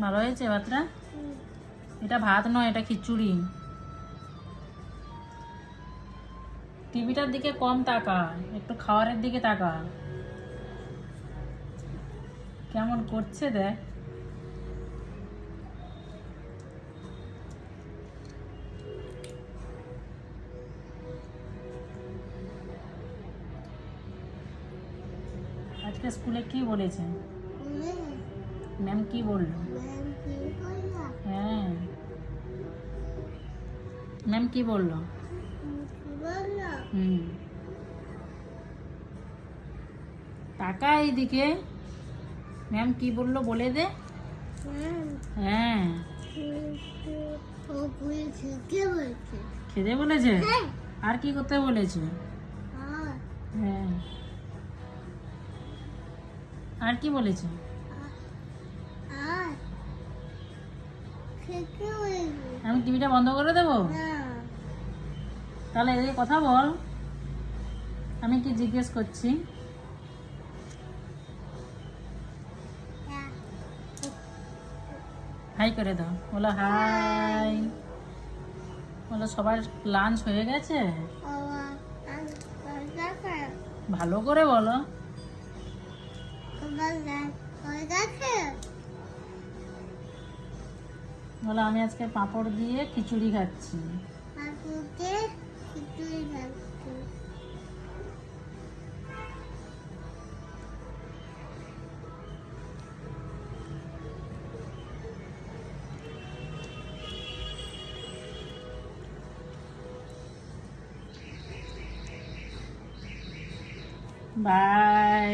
ভালো হয়েছে ভাতটা? এটা ভাত নয়, এটা খিচুড়ি। টিভিটার দিকে কম তাকা, একটু খাবারের দিকে তাকা। কেমন করছে দেখ। আজকে স্কুলে কি বলেছে? ম্যাম কি বললো? হ্যাঁ, ম্যাম কি বললো? হুম, টাকা এইদিকে। ম্যাম কি বললো বলে দে। হ্যাঁ, খেতে বলেছে। আর কি করতে বলেছে? হ্যাঁ, আর কি বলেছে? আমি টিভিটা বন্ধ করে দেবো? তাহলে এদিকে কথা বল, আমি কি জিজ্ঞেস করছি। হাই করে দাও, বলো হাই। বলো সবার লাঞ্চ হয়ে গেছে? ভালো করে বলো। বলো আমি আজকে পাঁপড় দিয়ে খিচুড়ি খাচ্ছি। বাই।